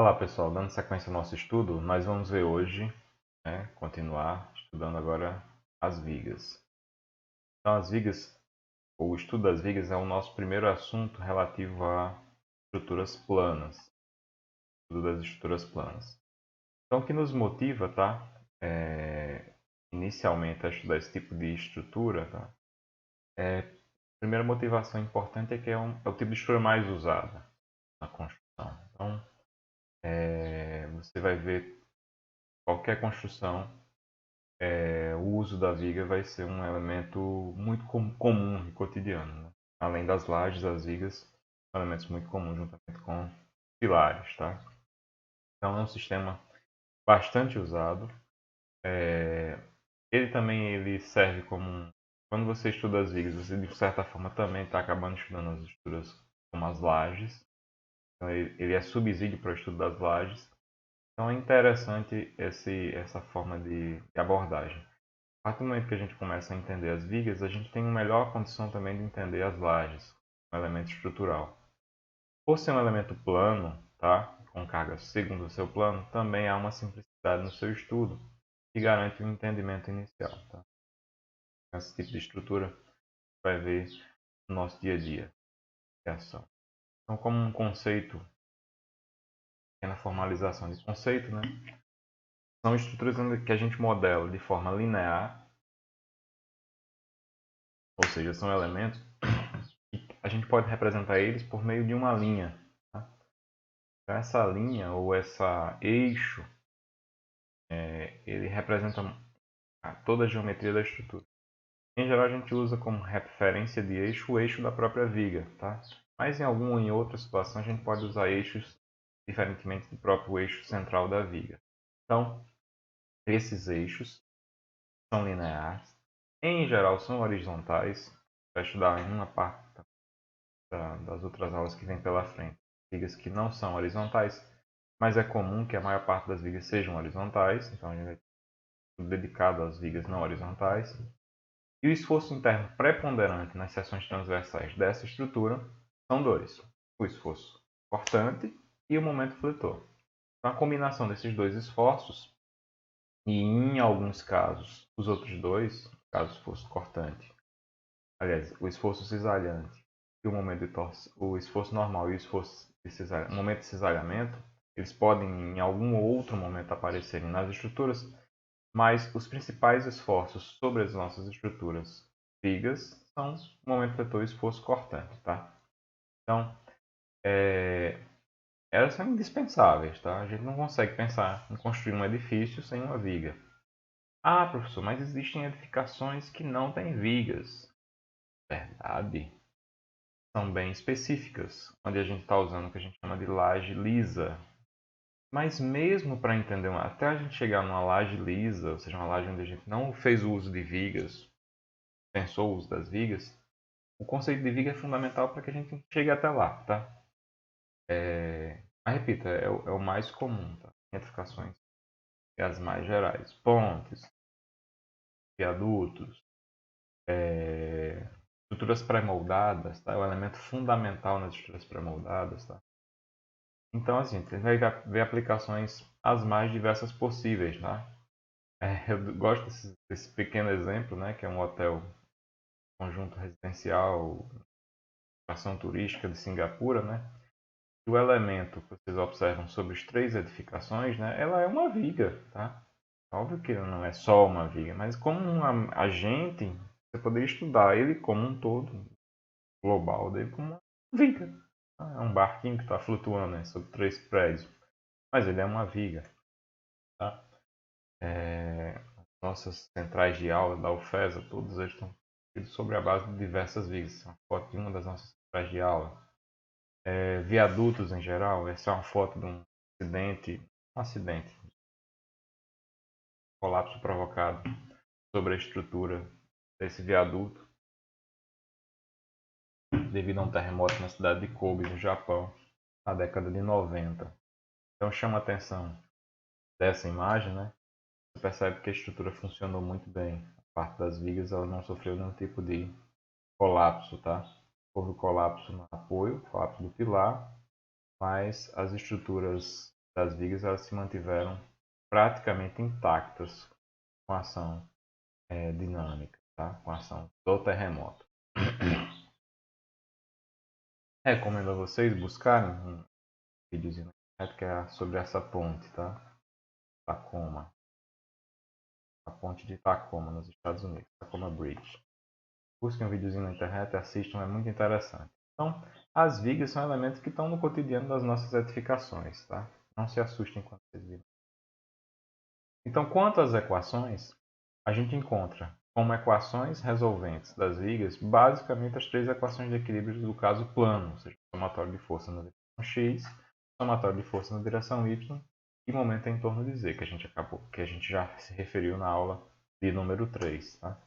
Olá pessoal, dando sequência ao nosso estudo, nós vamos ver hoje, continuar estudando agora as vigas. Então as vigas, o estudo das vigas é o nosso primeiro assunto relativo a estruturas planas, estudo das estruturas planas. Então o que nos motiva, tá? Inicialmente a estudar esse tipo de estrutura, tá? A primeira motivação importante é que é o tipo de estrutura mais usada na construção. Então você vai ver qualquer construção o uso da viga vai ser um elemento muito comum e cotidiano, né? Além das lajes, as vigas são elementos muito comuns juntamente com pilares, tá? Então é um sistema bastante usado. Ele serve quando você estuda as vigas, você de certa forma também está acabando estudando as estruturas como as lajes. Então ele é subsídio para o estudo das lajes. Então é interessante essa forma de abordagem. A partir do momento que a gente começa a entender as vigas, a gente tem uma melhor condição também de entender as lajes, um elemento estrutural. Por ser um elemento plano, tá? Com carga segundo o seu plano, também há uma simplicidade no seu estudo que garante um entendimento inicial. Tá? Esse tipo de estrutura vai ver no nosso dia a dia de ação. Então, como um conceito, pequena formalização de conceito, né? São estruturas que a gente modela de forma linear, ou seja, são elementos a gente pode representar eles por meio de uma linha. Tá? Então, essa linha ou esse eixo, ele representa toda a geometria da estrutura. Em geral, a gente usa como referência de eixo o eixo da própria viga. Tá? Mas em alguma ou em outra situação, a gente pode usar eixos diferentemente do próprio eixo central da viga. Então, esses eixos são lineares. Em geral, são horizontais. Vai estudar em uma parte das outras aulas que vem pela frente. Vigas que não são horizontais, mas é comum que a maior parte das vigas sejam horizontais, então a gente vai tudo dedicado às vigas não horizontais. E o esforço interno preponderante nas seções transversais dessa estrutura são dois: o esforço cortante e o momento fletor. Então, a combinação desses dois esforços, e em alguns casos os outros dois, caso o esforço cortante, aliás, o esforço cisalhante e o momento de torção, o esforço normal e o esforço o momento de cisalhamento, eles podem em algum outro momento aparecerem nas estruturas, mas os principais esforços sobre as nossas estruturas vigas são o momento fletor e o esforço cortante, tá? Então, elas são indispensáveis, tá? A gente não consegue pensar em construir um edifício sem uma viga. Ah, professor, mas existem edificações que não têm vigas. Verdade. São bem específicas, onde a gente está usando o que a gente chama de laje lisa. Mas mesmo para entender, até a gente chegar numa laje lisa, ou seja, uma laje onde a gente não fez o uso de vigas, pensou o uso das vigas, o conceito de viga é fundamental para que a gente chegue até lá, tá? Mas repita, é o mais comum, tá? Edificações e as mais gerais. Pontes, viadutos, estruturas pré-moldadas, tá? É um elemento fundamental nas estruturas pré-moldadas, tá? Então, assim, você vai ver aplicações as mais diversas possíveis, tá? Eu gosto desse pequeno exemplo, né? Que é um hotel conjunto residencial, atração turística de Singapura, né? O elemento que vocês observam sobre as três edificações, né? Ela é uma viga, tá? Óbvio que não é só uma viga, mas como um agente, você poderia estudar ele como um todo, global dele, como uma viga. É um barquinho que está flutuando, né, sobre três prédios, mas ele é uma viga. Tá? Nossas centrais de aula da UFESA, todos eles estão sobre a base de diversas vigas. Uma foto de uma das nossas centrais de aula. Viadutos em geral, essa é uma foto de um acidente, colapso provocado sobre a estrutura desse viaduto devido a um terremoto na cidade de Kobe, no Japão, na década de 90. Então chama a atenção dessa imagem, né? Você percebe que a estrutura funcionou muito bem. A parte das vigas ela não sofreu nenhum tipo de colapso, tá? Houve colapso no apoio, colapso do pilar, mas as estruturas das vigas elas se mantiveram praticamente intactas com a ação dinâmica, tá? Com a ação do terremoto. Recomendo a vocês buscarem um videozinho na internet que é sobre essa ponte, tá? Tacoma. A ponte de Tacoma, nos Estados Unidos. Tacoma Bridge. Busquem um videozinho na internet e assistam, é muito interessante. Então, as vigas são elementos que estão no cotidiano das nossas edificações, tá? Não se assustem quando vocês virem. Então, quanto às equações, a gente encontra como equações resolventes das vigas, basicamente as três equações de equilíbrio do caso plano, ou seja, somatório de força na direção x, somatório de força na direção y e momento em torno de z, que a gente já se referiu na aula de número 3. Tá?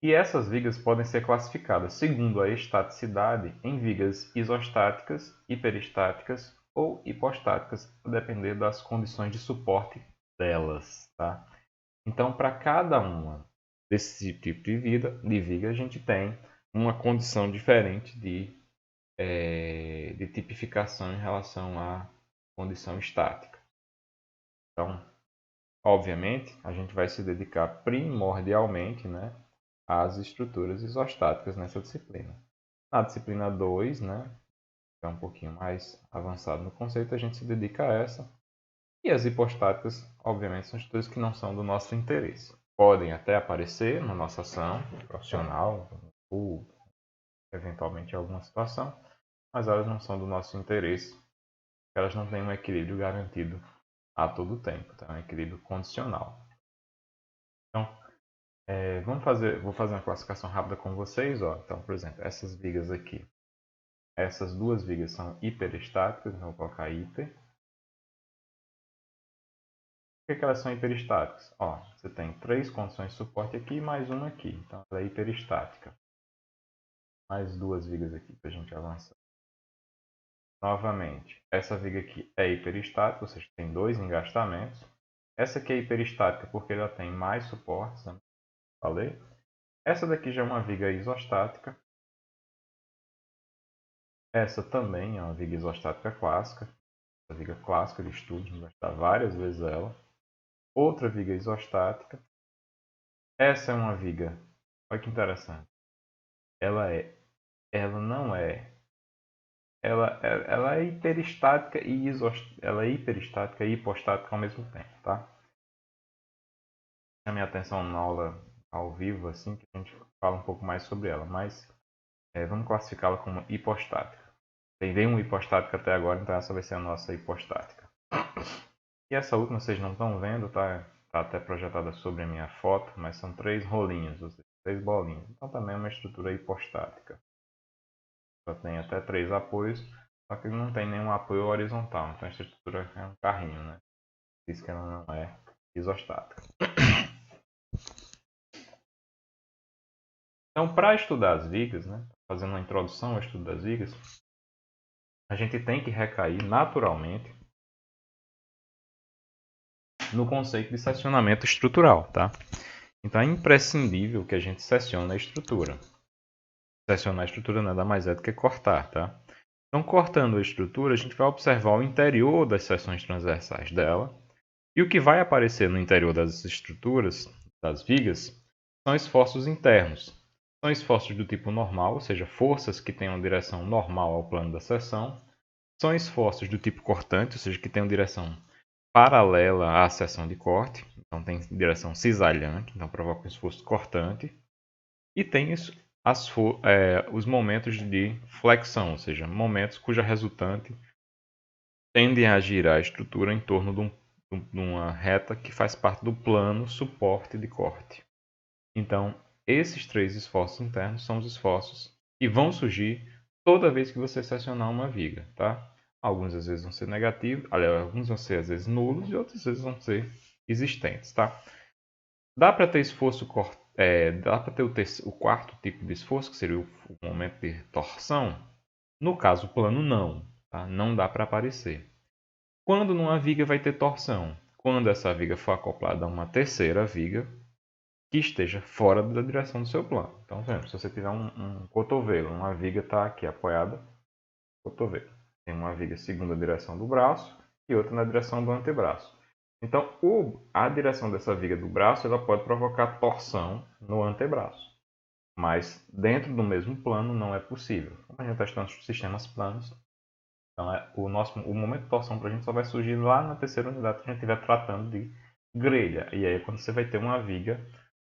E essas vigas podem ser classificadas segundo a estaticidade em vigas isostáticas, hiperestáticas ou hipostáticas, a depender das condições de suporte delas. Tá? Então, para cada uma desse tipo de viga, a gente tem uma condição diferente de tipificação em relação à condição estática. Então, obviamente, a gente vai se dedicar primordialmente, né, às estruturas isostáticas nessa disciplina. Na disciplina 2, né, que é um pouquinho mais avançado no conceito, a gente se dedica a essa. E as hipostáticas, obviamente, são estruturas que não são do nosso interesse. Podem até aparecer na nossa ação profissional, ou eventualmente em alguma situação, mas elas não são do nosso interesse, porque elas não têm um equilíbrio garantido a todo tempo, tá? Um equilíbrio condicional. Então, vou fazer uma classificação rápida com vocês. Ó. Então, por exemplo, essas vigas aqui, essas duas vigas são hiperestáticas, então vou colocar hiper. Por que elas são hiperestáticas? Ó, você tem três condições de suporte aqui e mais uma aqui. Então, ela é hiperestática. Mais duas vigas aqui para a gente avançar. Novamente, essa viga aqui é hiperestática, ou seja, tem dois engastamentos. Essa aqui é hiperestática porque ela tem mais suportes, né? Falei. Essa daqui já é uma viga isostática. Essa também é uma viga isostática clássica. A viga clássica de estudos, a gente vai estudar várias vezes ela. Outra viga isostática. Essa é uma viga, olha que interessante. Ela não é, ela é hiperestática e ela é hiperestática e hipostática ao mesmo tempo, tá? A minha atenção na aula ao vivo, assim, que a gente fala um pouco mais sobre ela, mas vamos classificá-la como hipostática. Tem nenhuma hipostática até agora, então essa vai ser a nossa hipostática. E essa última vocês não estão vendo, tá até projetada sobre a minha foto, mas são três rolinhos, ou seja, três bolinhas. Então também é uma estrutura hipostática. Só tem até três apoios, só que não tem nenhum apoio horizontal. Então a estrutura é um carrinho, né? Por isso que ela não é isostática. Então, para estudar as vigas, né, fazendo uma introdução ao estudo das vigas, a gente tem que recair naturalmente no conceito de seccionamento estrutural, tá? Então é imprescindível que a gente seccione a estrutura. Seccionar a estrutura nada mais é do que cortar, tá? Então, cortando a estrutura, a gente vai observar o interior das seções transversais dela. E o que vai aparecer no interior das estruturas, das vigas, são esforços internos. São esforços do tipo normal, ou seja, forças que têm uma direção normal ao plano da seção. São esforços do tipo cortante, ou seja, que têm uma direção paralela à seção de corte. Então, tem direção cisalhante, então provoca um esforço cortante. E tem os momentos de flexão, ou seja, momentos cuja resultante tendem a girar a estrutura em torno de uma reta que faz parte do plano suporte de corte. Então, esses três esforços internos são os esforços que vão surgir toda vez que você seccionar uma viga, tá? Alguns às vezes vão ser negativos, aliás, alguns vão ser às vezes nulos e outras vezes vão ser existentes, tá? Dá para ter esforço dá para ter o quarto tipo de esforço, que seria o momento de torção. No caso plano não, tá? Não dá para aparecer. Quando numa viga vai ter torção? Quando essa viga for acoplada a uma terceira viga que esteja fora da direção do seu plano. Então, por exemplo, se você tiver um cotovelo, uma viga está aqui apoiada no cotovelo. Tem uma viga segundo a direção do braço e outra na direção do antebraço. Então, a direção dessa viga do braço ela pode provocar torção no antebraço, mas dentro do mesmo plano não é possível. Como a gente está estudando sistemas planos, então o momento de torção para a gente só vai surgir lá na terceira unidade que a gente estiver tratando de grelha. E aí é quando você vai ter uma viga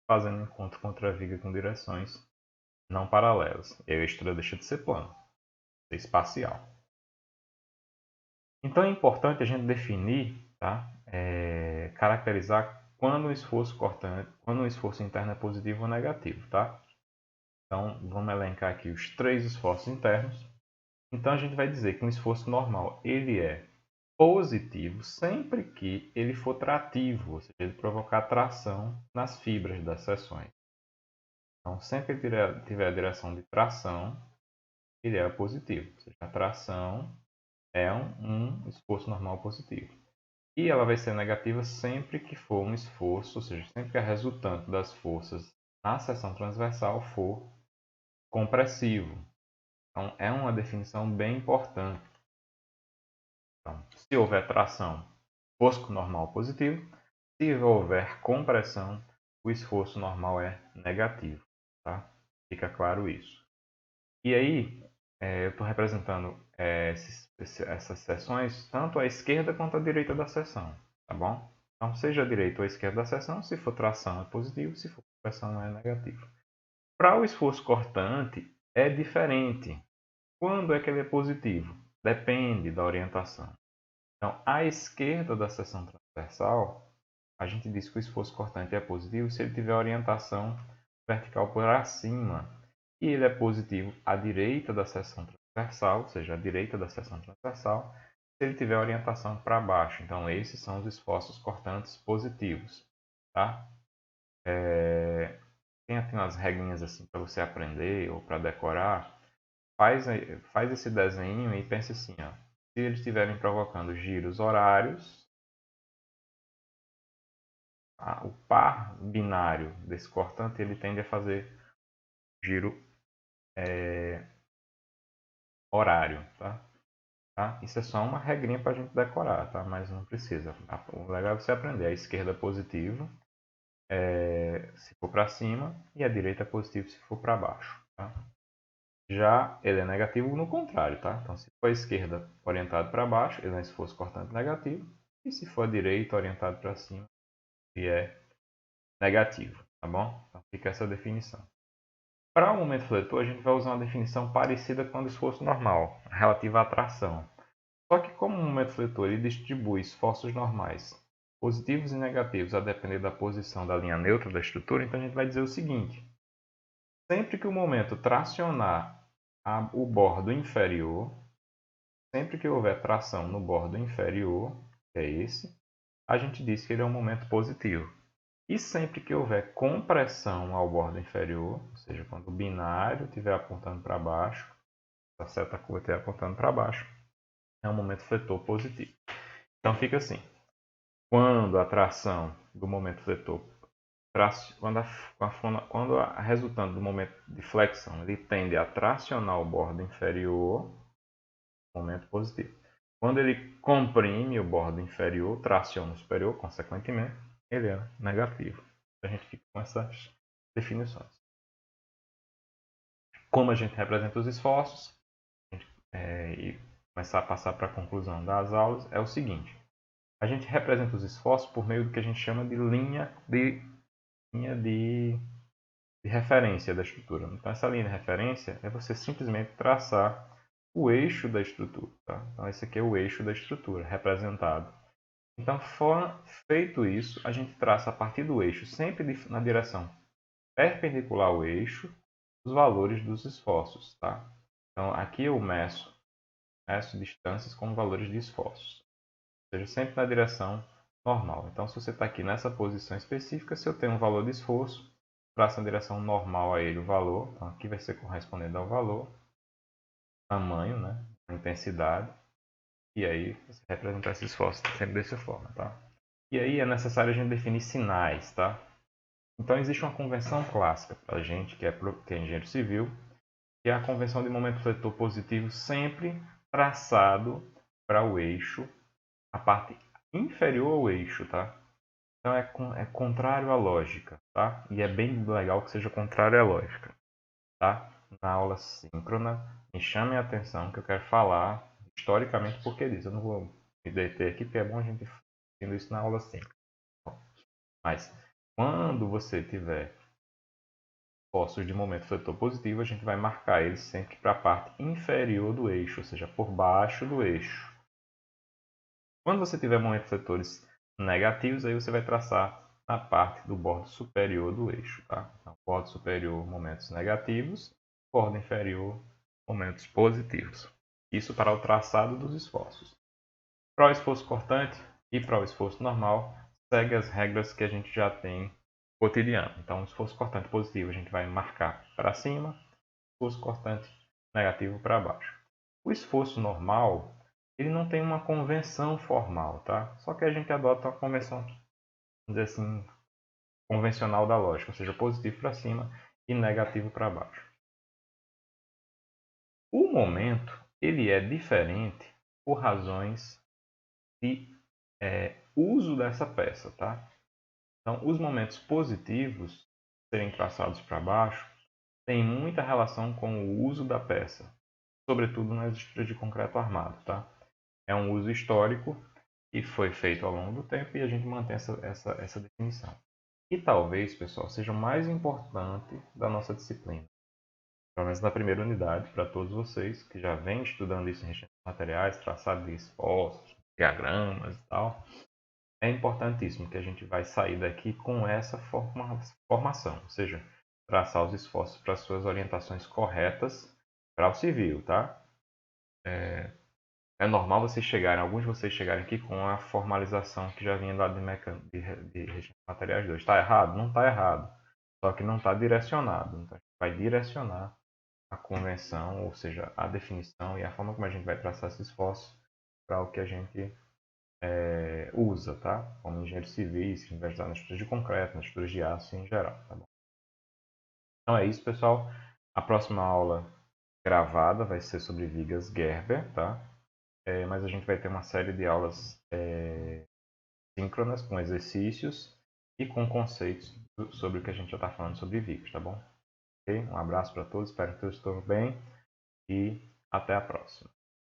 fazendo encontro contra a viga com direções não paralelas. E aí a estrutura deixa de ser plano, ser espacial. Então é importante a gente definir, tá? Caracterizar quando o esforço cortante, quando o esforço interno é positivo ou negativo, tá? Então vamos elencar aqui os 3 esforços internos. Então a gente vai dizer que um esforço normal ele é positivo sempre que ele for trativo, ou seja, ele provocar tração nas fibras das seções. Então sempre que tiver a direção de tração, ele é positivo, ou seja, a tração é um esforço normal positivo. E ela vai ser negativa sempre que for um esforço, ou seja, sempre que a resultante das forças na seção transversal for compressivo. Então, é uma definição bem importante. Então, se houver tração, esforço normal positivo. Se houver compressão, o esforço normal é negativo. Tá? Fica claro isso. E aí, eu estou representando essas seções tanto à esquerda quanto à direita da seção. Tá bom? Então, seja a direita ou a esquerda da seção, se for tração é positivo, se for compressão é negativo. Para o esforço cortante, é diferente. Quando é que ele é positivo? Depende da orientação. Então, à esquerda da seção transversal, a gente diz que o esforço cortante é positivo se ele tiver orientação vertical por acima. E ele é positivo à direita da seção transversal, ou seja, à direita da seção transversal, se ele tiver orientação para baixo. Então, esses são os esforços cortantes positivos. Tá? Tem umas regrinhas assim para você aprender ou para decorar. Faz esse desenho e pense assim, ó, se eles estiverem provocando giros horários, o par binário desse cortante ele tende a fazer giro horário, tá? Isso é só uma regrinha para a gente decorar, tá? Mas não precisa. O legal é você aprender. A esquerda é positivo se for para cima e a direita é positivo se for para baixo, tá? Já ele é negativo no contrário, tá? Então, se for a esquerda orientado para baixo, ele é um esforço cortante negativo. E se for a direita orientado para cima, ele é negativo, tá bom? Então, fica essa definição. Para o momento fletor, a gente vai usar uma definição parecida com a do esforço normal, relativa à tração. Só que como o momento fletor ele distribui esforços normais, positivos e negativos, a depender da posição da linha neutra da estrutura, então a gente vai dizer o seguinte. Sempre que o momento tracionar o bordo inferior, sempre que houver tração no bordo inferior, que é esse, a gente diz que ele é um momento positivo. E sempre que houver compressão ao bordo inferior, ou seja, quando o binário estiver apontando para baixo, a seta curva estiver apontando para baixo, é um momento fletor positivo. Então fica assim, quando a tração do momento fletor, quando a resultante do momento de flexão ele tende a tracionar o bordo inferior, momento positivo. Quando ele comprime o bordo inferior, traciona o superior, consequentemente, ele é negativo. A gente fica com essas definições. Como a gente representa os esforços, e começar a passar para a conclusão das aulas, é o seguinte. A gente representa os esforços por meio do que a gente chama de linha de referência da estrutura. Então, essa linha de referência é você simplesmente traçar o eixo da estrutura. Tá? Então, esse aqui é o eixo da estrutura, representado. Então, feito isso, a gente traça a partir do eixo, sempre na direção perpendicular ao eixo, os valores dos esforços. Tá? Então, aqui eu meço distâncias com valores de esforços. Ou seja, sempre na direção normal. Então, se você está aqui nessa posição específica, se eu tenho um valor de esforço, traço na direção normal a ele o valor. Então, aqui vai ser correspondente ao valor, tamanho, né? Intensidade. E aí, você representar esse esforço sempre dessa forma, tá? E aí é necessário a gente definir sinais, tá? Então, existe uma convenção clássica para a gente, que é engenheiro civil, que é a convenção de momento fletor positivo sempre traçado para o eixo a parte inferior ao eixo, tá? Então é contrário à lógica, tá? E é bem legal que seja contrário à lógica, tá? Na aula síncrona, me chamem a atenção que eu quero falar historicamente por que disso. Eu não vou me deter aqui, porque é bom a gente fazendo isso na aula síncrona. Mas quando você tiver postos de momento fletor positivo, a gente vai marcar eles sempre para a parte inferior do eixo, ou seja, por baixo do eixo. Quando você tiver momentos fletores negativos, aí você vai traçar na parte do bordo superior do eixo. Tá? Então, bordo superior, momentos negativos, bordo inferior, momentos positivos. Isso para o traçado dos esforços. Para o esforço cortante e para o esforço normal, segue as regras que a gente já tem cotidiano. Então, o esforço cortante positivo a gente vai marcar para cima, esforço cortante negativo para baixo. O esforço normal, ele não tem uma convenção formal, tá? Só que a gente adota uma convenção, vamos dizer assim, convencional da lógica, ou seja, positivo para cima e negativo para baixo. O momento, ele é diferente por razões de uso dessa peça, tá? Então, os momentos positivos serem traçados para baixo têm muita relação com o uso da peça, sobretudo nas estruturas de concreto armado, tá? É um uso histórico que foi feito ao longo do tempo e a gente mantém essa definição. E talvez, pessoal, seja o mais importante da nossa disciplina, pelo menos na primeira unidade, para todos vocês que já vêm estudando isso em região de materiais, traçado de esforços, diagramas e tal. É importantíssimo que a gente vai sair daqui com essa formação, ou seja, traçar os esforços para as suas orientações corretas para o civil, tá? É normal vocês chegarem, alguns de vocês chegarem aqui com a formalização que já vinha lá de regime de materiais 2. Está errado? Não está errado. Só que não está direcionado. Então, a gente vai direcionar a convenção, ou seja, a definição e a forma como a gente vai traçar esses esforços para o que a gente usa, tá? Como engenheiros civis, universidade nas estruturas de concreto, nas estruturas de aço em geral, tá bom? Então é isso, pessoal. A próxima aula gravada vai ser sobre vigas Gerber, tá? Mas a gente vai ter uma série de aulas síncronas com exercícios e com conceitos sobre o que a gente já está falando sobre vigas, tá bom? Okay? Um abraço para todos, espero que todos estejam bem e até a próxima.